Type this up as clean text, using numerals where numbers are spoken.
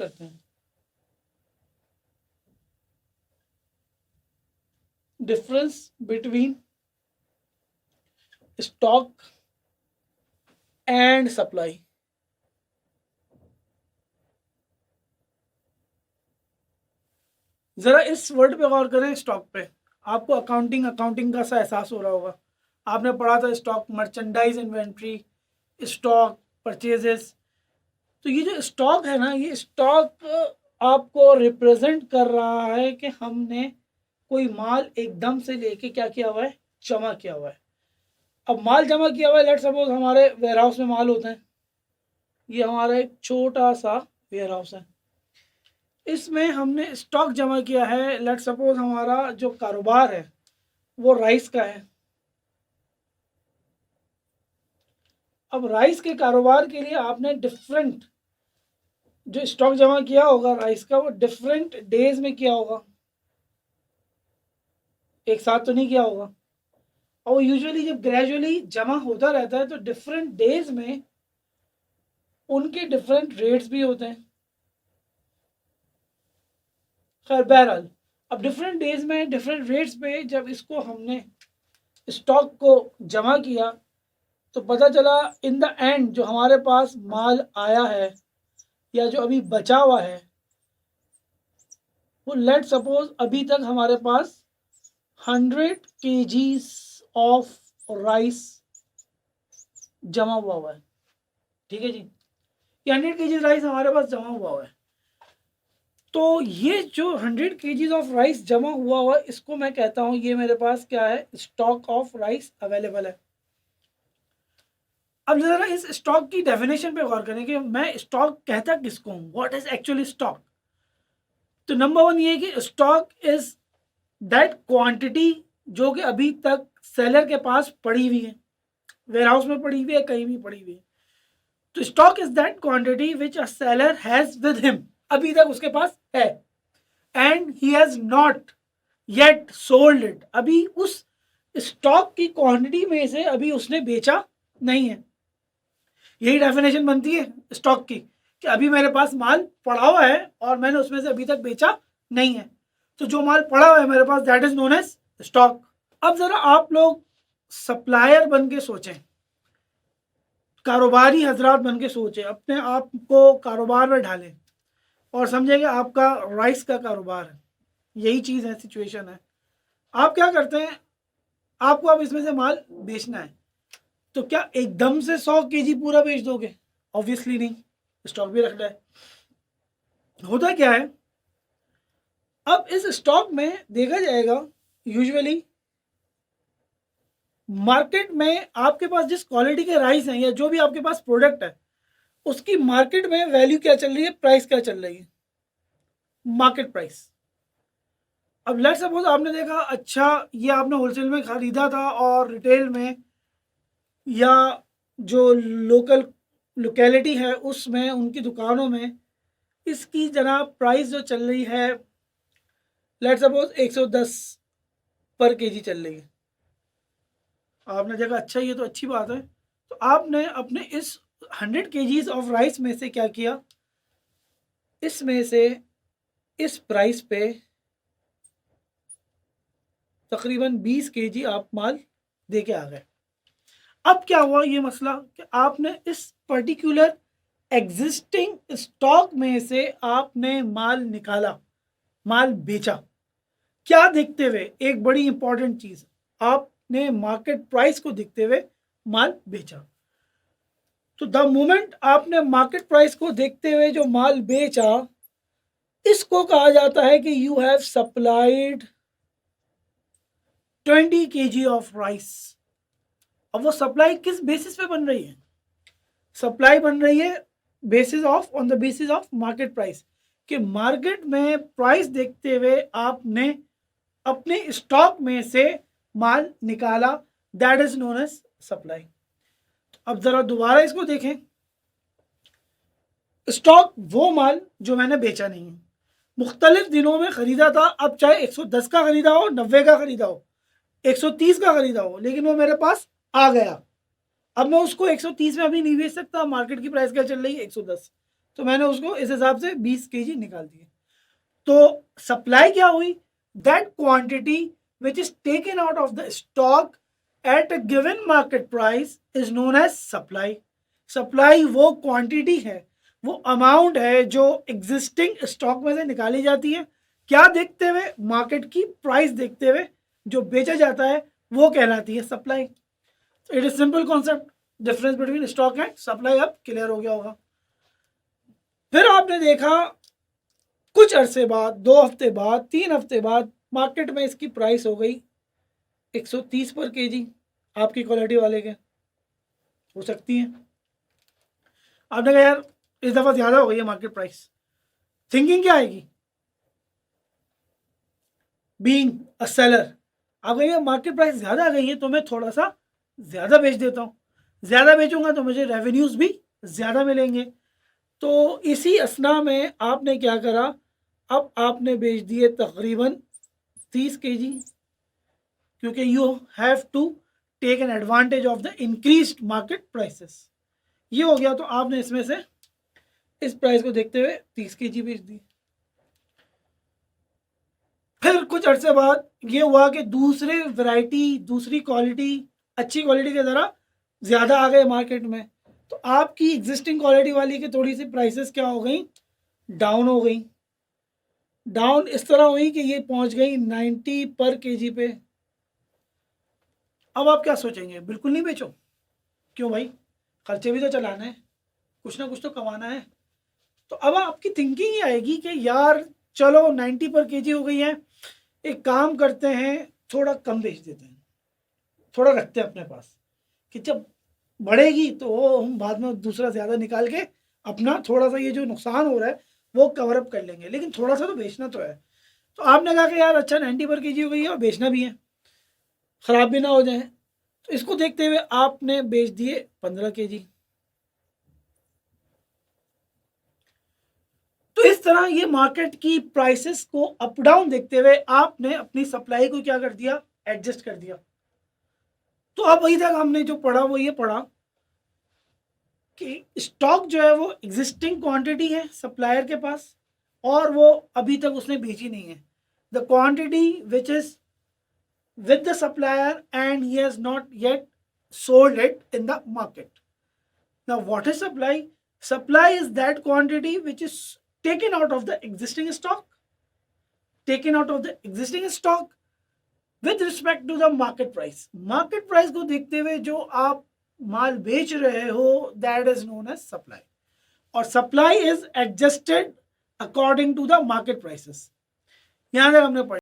करते हैं। Difference between stock and supply. जरा इस वर्ड पे गौर करें, स्टॉक पे। आपको अकाउंटिंग का सा एहसास हो रहा होगा। आपने पढ़ा था stock, merchandise inventory, stock, purchases. तो ये जो स्टॉक है ना, ये स्टॉक आपको रिप्रेजेंट कर रहा है कि हमने कोई माल एकदम से लेके क्या किया हुआ है, जमा किया हुआ है। अब माल जमा किया हुआ है, लेट सपोज हमारे वेयर हाउस में माल होते हैं। ये हमारा एक छोटा सा वेयर हाउस है, इसमें हमने स्टॉक जमा किया है। लेट सपोज हमारा जो कारोबार है वो राइस का है। अब राइस के कारोबार के लिए आपने डिफरेंट जो स्टॉक जमा किया होगा राइस का, वो डिफरेंट डेज में किया होगा, एक साथ तो नहीं किया होगा। और वो यूजुअली जब ग्रेजुअली जमा होता रहता है तो डिफरेंट डेज में उनके डिफरेंट रेट्स भी होते हैं। खैर बहरहाल, अब डिफरेंट डेज में डिफरेंट रेट्स पे जब इसको हमने स्टॉक को जमा किया तो पता चला इन द एंड जो हमारे पास माल आया है या जो अभी बचा हुआ है, वो लेट सपोज अभी तक हमारे पास 100 kgs ऑफ राइस जमा हुआ है। ठीक है जी, ये 100 kgs राइस हमारे पास जमा हुआ है। तो ये जो 100 kgs ऑफ राइस जमा हुआ है, इसको मैं कहता हूं ये मेरे पास क्या है, स्टॉक ऑफ राइस अवेलेबल है। अब जरा इस स्टॉक की डेफिनेशन पे गौर करें कि मैं स्टॉक कहता किसको हूं, व्हाट इज एक्चुअली स्टॉक। तो नंबर वन ये कि स्टॉक इज दैट क्वांटिटी जो कि अभी तक सेलर के पास पड़ी हुई है, वेयर हाउस में पड़ी हुई है, कहीं भी पड़ी हुई है। तो stock is that quantity which a seller has with him, अभी तक उसके पास है, and he has not yet sold it, अभी उस स्टॉक की क्वांटिटी में से अभी उसने बेचा नहीं है। यही डेफिनेशन बनती है स्टॉक की कि अभी मेरे पास माल पड़ा हुआ है और मैंने उसमें से अभी तक बेचा नहीं है। तो जो माल पड़ा हुआ है मेरे पास, that is known as stock. अब जरा आप लोग सप्लायर बन के सोचें, कारोबारी हजरात बन के सोचें, अपने आप को कारोबार में ढालें और समझें कि आपका राइस का कारोबार है। यही चीज़ है, सिचुएशन है। आप क्या करते हैं, आपको अब इसमें से माल बेचना है, तो क्या एकदम से 100 kg पूरा बेच दोगे? ऑब्वियसली नहीं, स्टॉक भी रखना है। होता क्या है, अब इस स्टॉक में देखा जाएगा यूजुअली मार्केट में आपके पास जिस क्वालिटी के राइस हैं या जो भी आपके पास प्रोडक्ट है, उसकी मार्केट में वैल्यू क्या चल रही है, प्राइस क्या चल रही है, मार्केट प्राइस। अब लेट सपोज आपने देखा अच्छा ये आपने होलसेल में खरीदा था और रिटेल में या जो लोकल लोकेलिटी है उसमें उनकी दुकानों में इसकी जनाब प्राइस जो चल रही है लेट सपोज 110 पर केजी चल रही है। आपने देखा अच्छा ये तो अच्छी बात है, तो आपने अपने इस 100 kgs ऑफ राइस में से क्या किया, इसमें से इस प्राइस पे तकरीबन 20 kg आप माल दे के आ गए। अब क्या हुआ ये मसला कि आपने इस पर्टिकुलर एग्जिस्टिंग स्टॉक में से आपने माल निकाला, माल बेचा। क्या देखते हुए, एक बड़ी इंपॉर्टेंट चीज, आपने मार्केट प्राइस को देखते हुए माल बेचा। तो द मोमेंट आपने मार्केट प्राइस को देखते हुए जो माल बेचा, इसको कहा जाता है कि you have supplied 20 kg of rice. अब वो सप्लाई किस बेसिस पे बन रही है, सप्लाई बन रही है basis of on the basis of market price, कि मार्केट में प्राइस देखते हुए आपने अपने स्टॉक में से माल निकाला, that is known as supply. अब जरा दोबारा इसको देखें, स्टॉक वो माल जो मैंने बेचा नहीं है, मुख्तलिफ दिनों में खरीदा था, अब चाहे 110 का खरीदा हो, 90 का खरीदा हो, 130 का खरीदा हो, लेकिन वो मेरे पास आ गया। अब मैं उसको 130 में अभी नहीं बेच सकता, मार्केट की प्राइस क्या चल रही है 110, तो मैंने उसको इस हिसाब से 20 केजी निकाल दिए। तो सप्लाई क्या हुई? That quantity which is taken out of the stock at a given market price is known as supply. Supply वो क्वांटिटी है, वो अमाउंट है जो एग्जिस्टिंग स्टॉक में से निकाली जाती है। क्या देखते हुए? मार्केट की प्राइस देखते हुए जो बेचा जाता है वो कहलाती है supply. It is simple concept, difference between stock and supply अब क्लियर हो गया होगा। फिर आपने देखा कुछ अरसे बाद, 2 हफ्ते बाद, 3 हफ्ते बाद मार्केट में इसकी प्राइस हो गई 130 पर केजी। आपकी क्वालिटी वाले के हो सकती है। आपने कहा यार इस दफा ज्यादा हो गई है मार्केट प्राइस। थिंकिंग क्या आएगी? बीइंग अ सेलर, आप कहेंगे मार्केट प्राइस ज्यादा आ गई है तो मैं थोड़ा सा ज्यादा बेच देता हूँ, ज्यादा बेचूंगा तो मुझे रेवेन्यूज भी ज्यादा मिलेंगे। तो इसी असना में आपने क्या करा? अब आपने बेच दिए तकरीबन 30 केजी, क्योंकि you have to take an advantage of the increase market prices. ये हो गया, तो आपने इसमें से इस प्राइस को देखते हुए 30 केजी बेच दी। फिर कुछ अरसे बाद ये हुआ कि दूसरे वैरायटी, दूसरी क्वालिटी, अच्छी क्वालिटी के ज़रा ज़्यादा आ गए मार्केट में। तो आपकी एग्जिस्टिंग क्वालिटी वाली की थोड़ी सी प्राइसेस क्या हो गई? डाउन हो गई। डाउन इस तरह हुई कि ये पहुंच गई 90 पर केजी पे। अब आप क्या सोचेंगे? बिल्कुल नहीं बेचो। क्यों भाई? खर्चे भी तो चलाना है, कुछ ना कुछ तो कमाना है। तो अब आपकी थिंकिंग ही आएगी कि यार चलो 90 पर केजी हो गई है, एक काम करते हैं थोड़ा कम बेच देते हैं, थोड़ा रखते हैं अपने पास, कि जब बढ़ेगी तो हम बाद में दूसरा ज़्यादा निकाल के अपना थोड़ा सा ये जो नुकसान हो रहा है वो कवर अप कर लेंगे, लेकिन थोड़ा सा तो बेचना तो है। तो आपने कहा कि यार अच्छा 90 पर केजी हो गई है और बेचना भी है, ख़राब भी ना हो जाए। तो इसको देखते हुए आपने बेच दिए 15 केजी। तो इस तरह ये मार्केट की प्राइसेस को अप डाउन देखते हुए आपने अपनी सप्लाई को क्या कर दिया? एडजस्ट कर दिया। तो अब वही तक हमने जो पढ़ा वो ये पढ़ा कि स्टॉक जो है वो एग्जिस्टिंग क्वांटिटी है सप्लायर के पास, और वो अभी तक उसने बेची नहीं है। The quantity which is with the supplier and he has not yet sold it in the market. Now, what is supply? Supply is that quantity which is taken out of the existing stock, taken out of the existing stock with respect to the market price. Market price को देखते हुए जो आप माल बेच रहे हो that is known as supply. और supply is adjusted according to the market prices. यहाँ तक हमने पढ़ा।